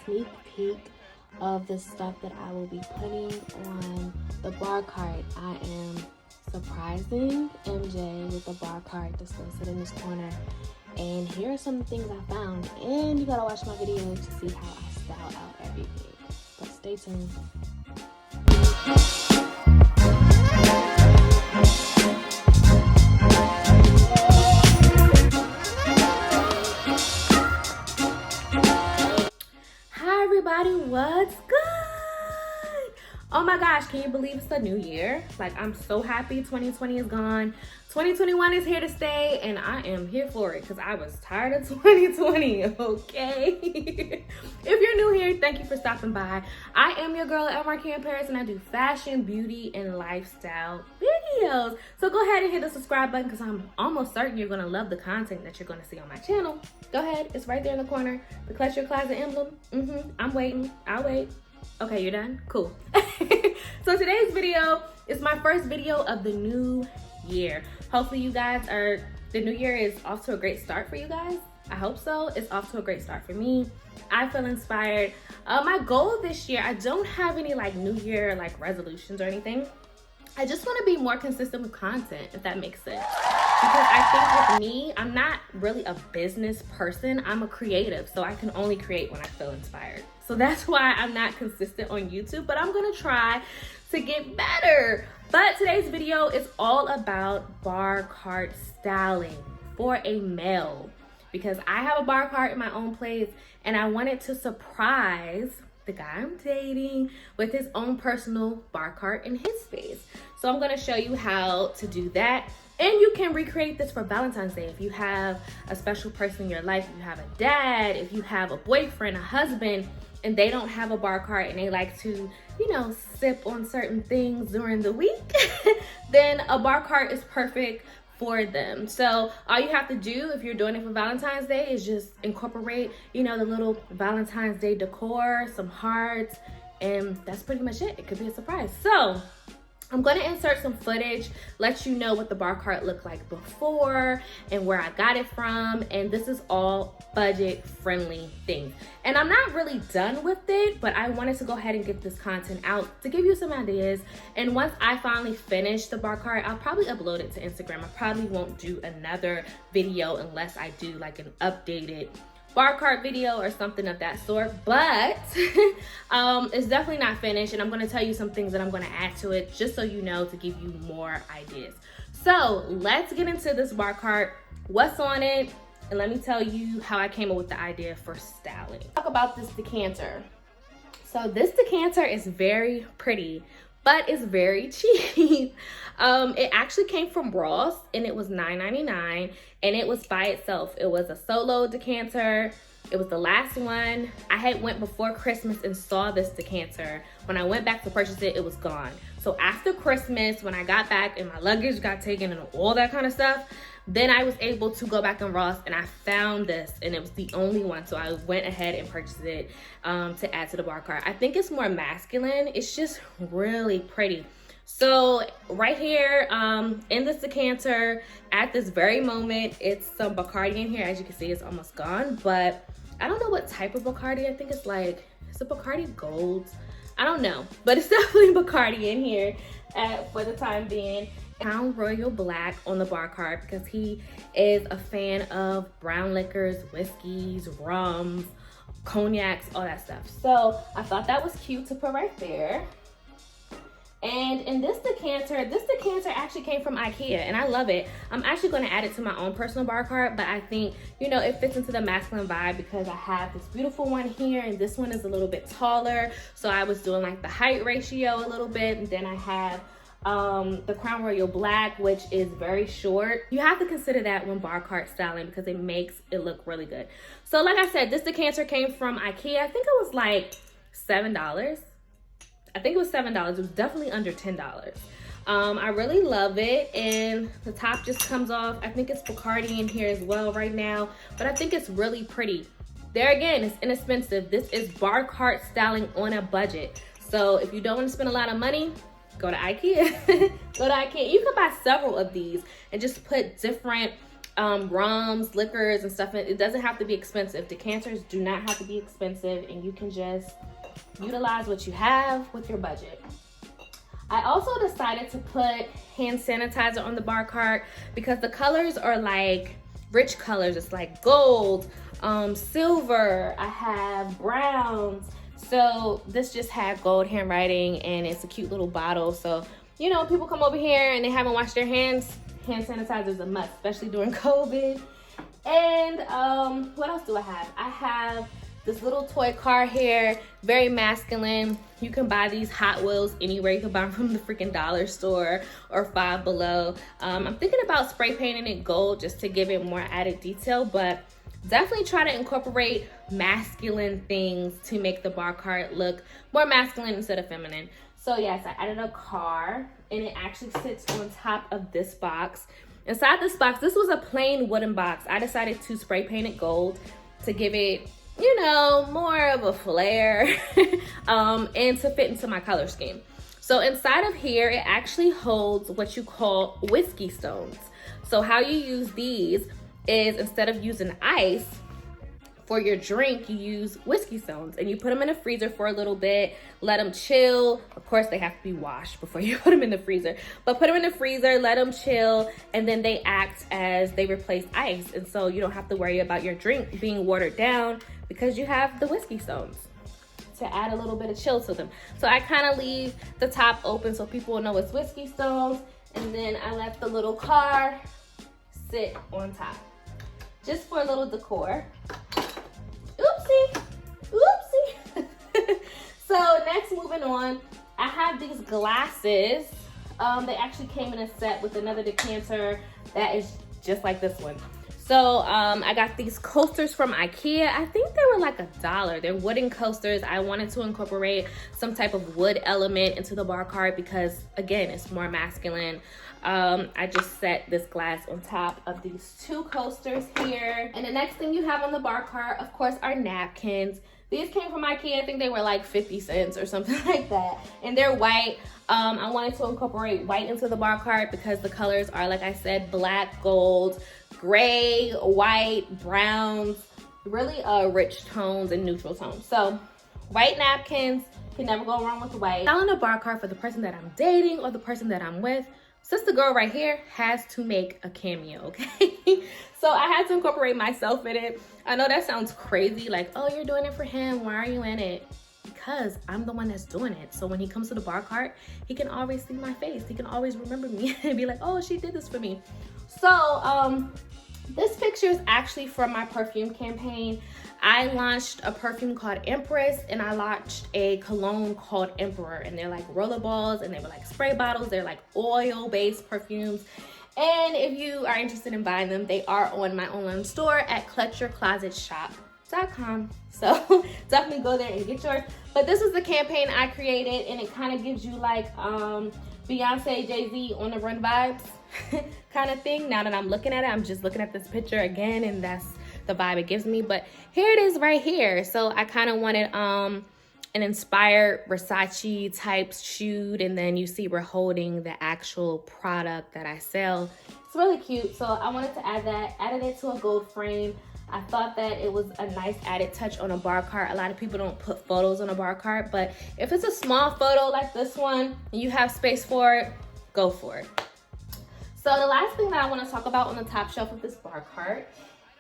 sneak peek of the stuff that I will be putting on the bar cart. I am surprising MJ with the bar cart that's gonna sit in this corner. And here are some things I found. And you gotta watch my video to see how I style out everything. But stay tuned. Hi everybody, what's good? Oh my gosh, can you believe it's the new year? Like, I'm so happy 2020 is gone. 2021 is here to stay, and I am here for it because I was tired of 2020, okay? If you're new here, thank you for stopping by. I am your girl at Marquee in Paris, and I do fashion, beauty, and lifestyle videos. So go ahead and hit the subscribe button because I'm almost certain you're going to love the content that you're going to see on my channel. Go ahead, it's right there in the corner. The Clutch Your Closet emblem. I'm waiting. I'll wait. Okay, you're done? Cool. So today's video is my first video of the new year. Hopefully you guys the new year is off to a great start for you guys. I hope so. It's off to a great start for me. I feel inspired. My goal this year, I don't have any like new year like resolutions or anything. I just want to be more consistent with content, if that makes sense. Because I think with me, I'm not really a business person. I'm a creative, so I can only create when I feel inspired. So that's why I'm not consistent on YouTube, but I'm gonna try to get better. But today's video is all about bar cart styling for a male. Because I have a bar cart in my own place, and I wanted to surprise the guy I'm dating with his own personal bar cart in his space. So I'm gonna show you how to do that. And you can recreate this for Valentine's Day. If you have a special person in your life, if you have a dad, if you have a boyfriend, a husband, and they don't have a bar cart and they like to, you know, sip on certain things during the week, then a bar cart is perfect for them. So all you have to do if you're doing it for Valentine's Day is just incorporate, you know, the little Valentine's Day decor, some hearts, and that's pretty much it. It could be a surprise. So I'm going to insert some footage, let you know what the bar cart looked like before and where I got it from. And this is all budget friendly things. And I'm not really done with it, but I wanted to go ahead and get this content out to give you some ideas. And once I finally finish the bar cart, I'll probably upload it to Instagram. I probably won't do another video unless I do like an updated bar cart video or something of that sort, but it's definitely not finished, and I'm going to tell you some things that I'm going to add to it just so you know, to give you more ideas. So let's get into this bar cart, what's on it, and let me tell you how I came up with the idea for styling. Talk about this decanter. So this decanter is very pretty, but it's very cheap. It actually came from Ross, and it was $9.99, and it was by itself. It was a solo decanter. It was the last one. I had went before Christmas and saw this decanter. When I went back to purchase it, it was gone. So after Christmas, when I got back and my luggage got taken and all that kind of stuff, then I was able to go back in Ross and I found this, and it was the only one. So I went ahead and purchased it to add to the bar cart. I think it's more masculine. It's just really pretty. So right here in this decanter, at this very moment, it's some Bacardi in here. As you can see, it's almost gone, but I don't know what type of Bacardi. I think it's a Bacardi Gold. I don't know, but it's definitely Bacardi in here for the time being. Crown Royal Black on the bar cart because he is a fan of brown liquors, whiskeys, rums, cognacs, all that stuff. So I thought that was cute to put right there. And in this decanter actually came from Ikea, and I love it. I'm actually going to add it to my own personal bar cart, but I think, you know, it fits into the masculine vibe because I have this beautiful one here, and this one is a little bit taller. So I was doing like the height ratio a little bit, and then I have the Crown Royal Black, which is very short. You have to consider that when bar cart styling because it makes it look really good. So like I said, this decanter came from Ikea. I think it was like $7. I think it was $7. It was definitely under $10. I really love it, and the top just comes off. I think it's Bacardi in here as well right now, but I think it's really pretty. There again, it's inexpensive. This is bar cart styling on a budget. So if you don't want to spend a lot of money, go to Ikea. Go to Ikea. You can buy several of these and just put different rums, liquors, and stuff. It doesn't have to be expensive. Decanters do not have to be expensive, and you can just utilize what you have with your budget. I also decided to put hand sanitizer on the bar cart because the colors are like rich colors. It's like gold, silver, I have browns. So this just had gold handwriting, and it's a cute little bottle. So, you know, people come over here and they haven't washed their hands, hand sanitizer is a must, especially during COVID. And what else do I have? I have this little toy car here, very masculine. You can buy these Hot Wheels anywhere. You can buy them from the freaking dollar store or Five Below. I'm thinking about spray painting it gold just to give it more added detail, but definitely try to incorporate masculine things to make the bar cart look more masculine instead of feminine. So yes, I added a car, and it actually sits on top of this box. Inside this box, this was a plain wooden box. I decided to spray paint it gold to give it, you know, more of a flair and to fit into my color scheme. So inside of here, it actually holds what you call whiskey stones. So how you use these is, instead of using ice for your drink, you use whiskey stones, and you put them in the freezer for a little bit, let them chill. Of course, they have to be washed before you put them in the freezer, but put them in the freezer, let them chill, and then they act as they replace ice. And so you don't have to worry about your drink being watered down because you have the whiskey stones to add a little bit of chill to them. So I kind of leave the top open so people will know it's whiskey stones, and then I let the little car sit on top just for a little decor. Oopsie, oopsie. So next, moving on, I have these glasses. They actually came in a set with another decanter that is just like this one. So I got these coasters from Ikea. I think they were like $1. They're wooden coasters. I wanted to incorporate some type of wood element into the bar cart because, again, it's more masculine. I just set this glass on top of these two coasters here. And the next thing you have on the bar cart, of course, are napkins. These came from Ikea. I think they were like 50 cents or something like that. And they're white. I wanted to incorporate white into the bar cart because the colors are, like I said, black, gold, gray, white, browns, really rich tones and neutral tones. So white napkins, can never go wrong with white. Selling a bar cart for the person that I'm dating or the person that I'm with, sister girl right here has to make a cameo, okay? So I had to incorporate myself in it. I know that sounds crazy, like, oh, you're doing it for him, why are you in it? Because I'm the one that's doing it. So when he comes to the bar cart, he can always see my face. He can always remember me and be like, oh, she did this for me. So this picture is actually from my perfume campaign. I launched a perfume called Empress, and I launched a cologne called Emperor, and they're like rollerballs, and they were like spray bottles. They're like oil-based perfumes. And if you are interested in buying them, they are on my online store at clutchyourclosetshop.com. So definitely go there and get yours. But this is the campaign I created, and it kind of gives you like Beyonce, Jay-Z on the run vibes kind of thing. Now that I'm looking at it, I'm just looking at this picture again, and that's the vibe it gives me. But here it is right here. So I kind of wanted an inspired Versace type shoot, and then you see we're holding the actual product that I sell. It's really cute. So I wanted to add that, added it to a gold frame. I thought that it was a nice added touch on a bar cart. A lot of people don't put photos on a bar cart, but if it's a small photo like this one and you have space for it, go for it. So the last thing that I want to talk about on the top shelf of this bar cart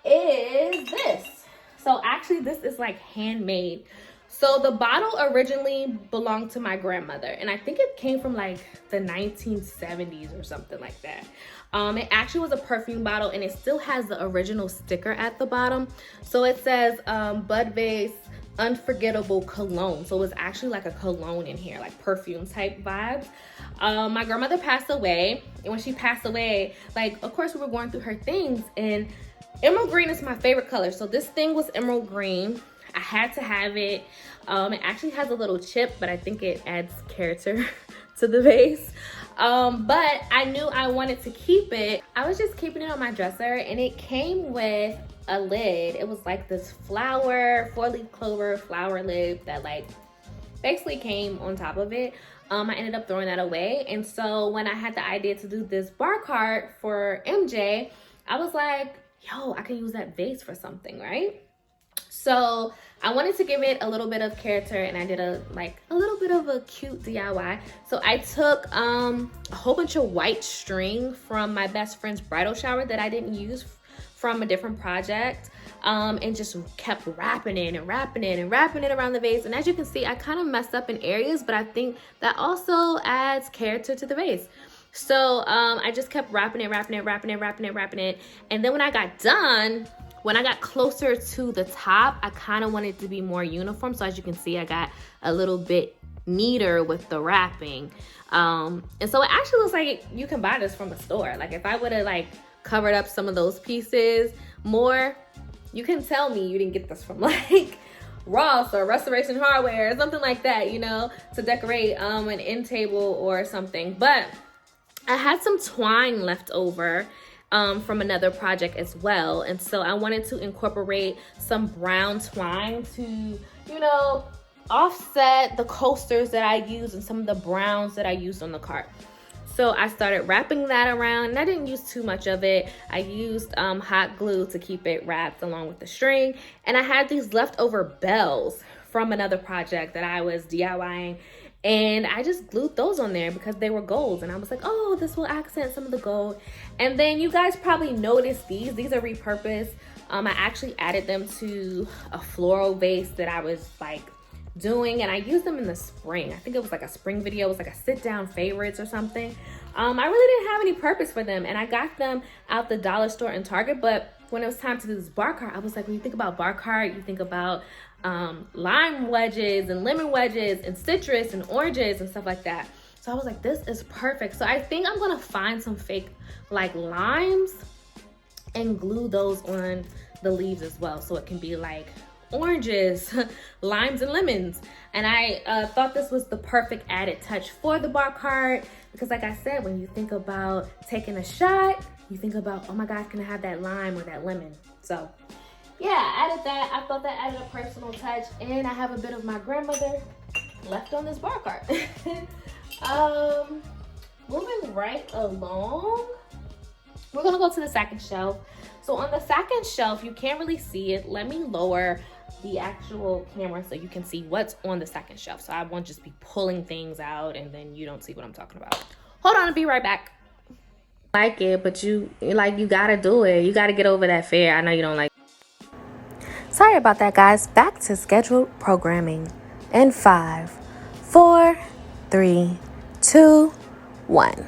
is this. So actually this is like handmade. So the bottle originally belonged to my grandmother, and I think it came from like the 1970s or something like that. It actually was a perfume bottle, and it still has the original sticker at the bottom. So it says Budvase Unforgettable Cologne. So it was actually like a cologne in here, like perfume type vibes. My grandmother passed away, and when she passed away, like, of course we were going through her things, and emerald green is my favorite color. So this thing was emerald green. I had to have it. It actually has a little chip, but I think it adds character to the vase. But I knew I wanted to keep it. I was just keeping it on my dresser, and it came with a lid. It was like this flower, 4-leaf clover flower lid that like basically came on top of it. I ended up throwing that away. And so when I had the idea to do this bar cart for MJ, I was like, yo, I can use that vase for something, right? So I wanted to give it a little bit of character, and I did a little bit of a cute DIY. So I took a whole bunch of white string from my best friend's bridal shower that I didn't use from a different project, and just kept wrapping it and wrapping it and wrapping it around the vase. And as you can see, I kind of messed up in areas, but I think that also adds character to the vase. So I just kept wrapping it. And then when I got done, when I got closer to the top, I kind of wanted it to be more uniform. So as you can see, I got a little bit neater with the wrapping. And so it actually looks like you can buy this from a store. Like if I would have like covered up some of those pieces more, you can tell me you didn't get this from like Ross or Restoration Hardware or something like that, you know, to decorate an end table or something. But I had some twine left over from another project as well, and so I wanted to incorporate some brown twine to, you know, offset the coasters that I used and some of the browns that I used on the cart. So I started wrapping that around, and I didn't use too much of it. I used hot glue to keep it wrapped along with the string, and I had these leftover bells from another project that I was DIYing, and I just glued those on there because they were gold, and I was like, oh, this will accent some of the gold. And then you guys probably noticed these are repurposed. I actually added them to a floral vase that I was like doing, and I used them in the spring. I think it was like a spring video. It was like a sit down favorites or something. I really didn't have any purpose for them, and I got them out the dollar store and Target. But when it was time to do this bar cart, I was like, when you think about bar cart, you think about lime wedges and lemon wedges and citrus and oranges and stuff like that. So I was like, this is perfect. So I think I'm gonna find some fake like limes and glue those on the leaves as well, so it can be like oranges, limes, and lemons. And I thought this was the perfect added touch for the bar cart, because like I said, when you think about taking a shot, you think about, oh my gosh, can I have that lime or that lemon? So yeah, I added that. I thought that added a personal touch, and I have a bit of my grandmother left on this bar cart. Moving right along, we're gonna go to the second shelf. So on the second shelf, you can't really see it. Let me lower the actual camera so you can see what's on the second shelf. So I won't just be pulling things out and then you don't see what I'm talking about. Hold on, I'll be right back. Like it, but you gotta do it. You gotta get over that fear. I know you don't like. Sorry about that, guys. Back to scheduled programming in 5, 4, 3, 2, 1. Guys,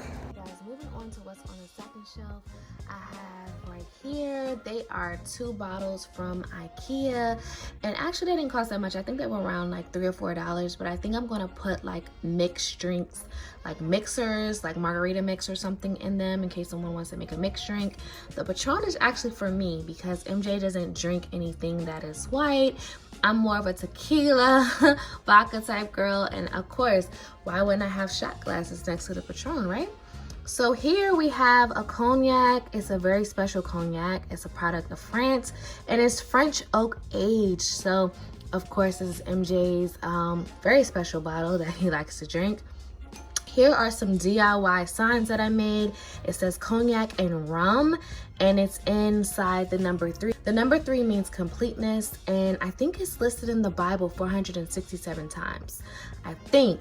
moving on to what's on the second shelf, I have right here, they are 2 bottles from Ikea, and actually they didn't cost that much. I think they were around like $3 or $4, but I think I'm gonna put like mixed drinks, like mixers, like margarita mix or something in them in case someone wants to make a mixed drink. The Patron is actually for me because MJ doesn't drink anything that is white. I'm more of a tequila, vodka type girl, and of course, why wouldn't I have shot glasses next to the Patron, right? So here we have a cognac. It's a very special cognac. It's a product of France, and it's French oak aged. So of course, this is MJ's very special bottle that he likes to drink. Here are some DIY signs that I made. It says cognac and rum, and it's inside the number 3. The number 3 means completeness, and I think it's listed in the Bible 467 times. I think.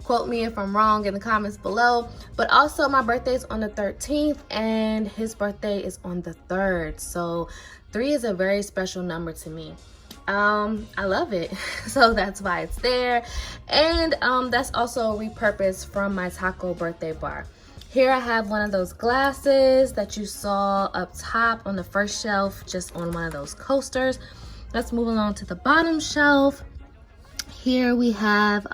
Quote me if I'm wrong in the comments below. But also my birthday is on the 13th, and his birthday is on the 3rd. So 3 is a very special number to me. I love it, so that's why it's there. And that's also repurposed from my taco birthday bar. Here I have one of those glasses that you saw up top on the first shelf, just on one of those coasters. Let's move along to the bottom shelf. Here we have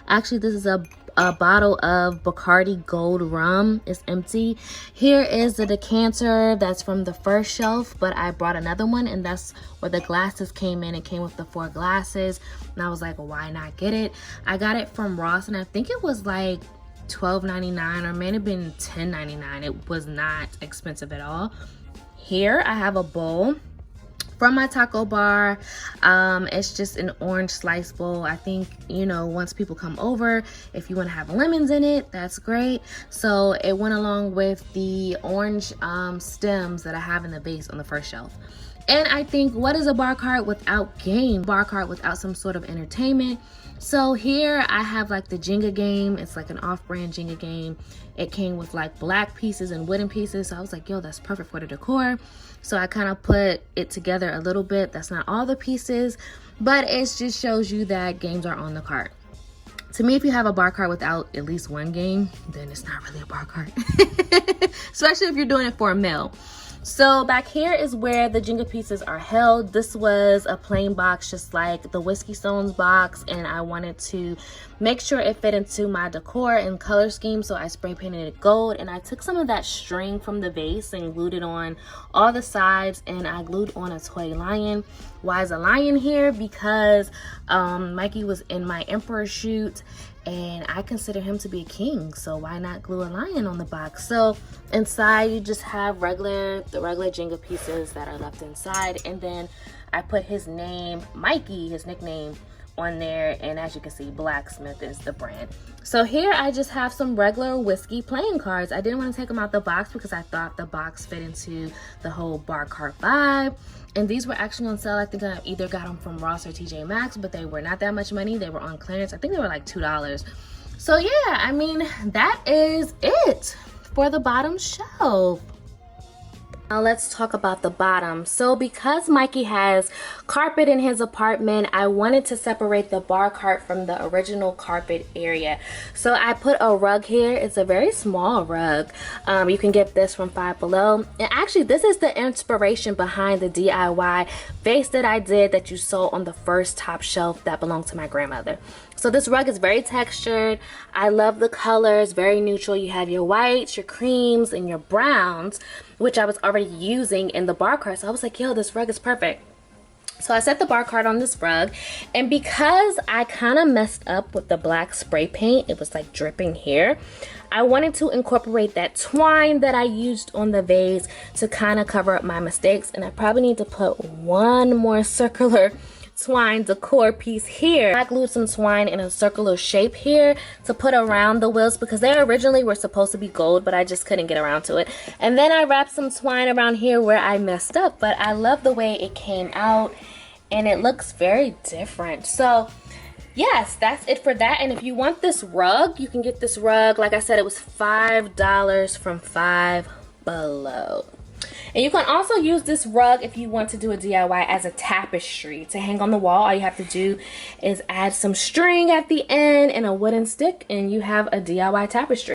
actually this is a bottle of Bacardi Gold Rum. It's empty. Here is the decanter that's from the first shelf, but I brought another one, and that's where the glasses came in. It came with the 4 glasses, and I was like, well, why not get it? I got it from Ross, and I think it was like $12.99 or may have been $10.99. It was not expensive at all. Here I have a bowl from my taco bar. It's just an orange slice bowl. I think, you know, once people come over, if you want to have lemons in it, that's great. So it went along with the orange stems that I have in the base on the first shelf. And I think, what is a bar cart without game? Bar cart without some sort of entertainment? So here I have like the Jenga game. It's like an off-brand Jenga game. It came with like black pieces and wooden pieces. So I was like, yo, that's perfect for the decor. So I kind of put it together a little bit. That's not all the pieces, but it just shows you that games are on the cart. To me, if you have a bar cart without at least one game, then it's not really a bar cart. Especially if you're doing it for a meal. So back here is where the Jenga pieces are held. This was a plain box, just like the Whiskey Stones box, and I wanted to make sure it fit into my decor and color scheme, so I spray painted it gold, and I took some of that string from the base and glued it on all the sides, and I glued on a toy lion. Why is a lion here? Because Mikey was in my Emperor shoot, and I consider him to be a king, so why not glue a lion on the box? So inside you just have the regular Jenga pieces that are left inside, and then I put his name, Mikey, his nickname, on there, and as you can see, Blacksmith is the brand. So here I just have some regular whiskey playing cards. I didn't want to take them out the box because I thought the box fit into the whole bar cart vibe. And these were actually on sale. I think I either got them from Ross or TJ Maxx, but they were not that much money. They were on clearance. I think they were like $2. So yeah, I mean, that is it for the bottom shelf. Now let's talk about the bottom. So because Mikey has carpet in his apartment, I wanted to separate the bar cart from the original carpet area. So I put a rug here. It's a very small rug. You can get this from Five Below. And actually, this is the inspiration behind the DIY vase that I did that you saw on the first top shelf that belonged to my grandmother. So this rug is very textured. I love the colors, very neutral. You have your whites, your creams, and your browns, which I was already using in the bar cart. So I was like, yo, this rug is perfect. So I set the bar cart on this rug, and because I kind of messed up with the black spray paint, it was like dripping here, I wanted to incorporate that twine that I used on the vase to kind of cover up my mistakes. And I probably need to put one more circular twine decor piece here. I glued some twine in a circular shape here to put around the wheels because they originally were supposed to be gold, but I just couldn't get around to it. And then I wrapped some twine around here where I messed up, but I love the way it came out and it looks very different. So yes, that's it for that. And if you want this rug, you can get this rug. Like I said, it was $5 from Five Below. And you can also use this rug if you want to do a DIY as a tapestry to hang on the wall. All you have to do is add some string at the end and a wooden stick, and you have a DIY tapestry.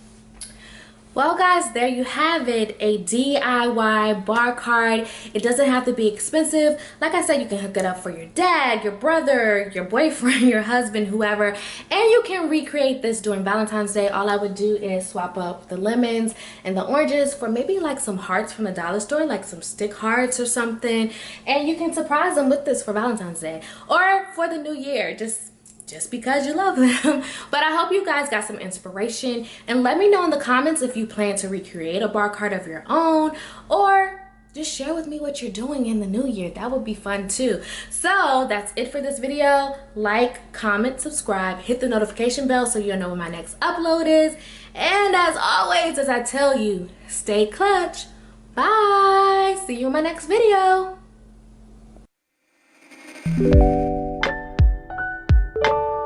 Well guys, there you have it, a DIY bar cart. It doesn't have to be expensive. Like I said, you can hook it up for your dad, your brother, your boyfriend, your husband, whoever, and you can recreate this during Valentine's Day. All I would do is swap up the lemons and the oranges for maybe like some hearts from the dollar store, like some stick hearts or something, and you can surprise them with this for Valentine's Day or for the new year, just because you love them. But I hope you guys got some inspiration, and let me know in the comments if you plan to recreate a bar cart of your own, or just share with me what you're doing in the new year. That would be fun too. So that's it for this video. Like, comment, subscribe, hit the notification bell so you'll know when my next upload is. And as always, as I tell you, stay clutch. Bye. See you in my next video.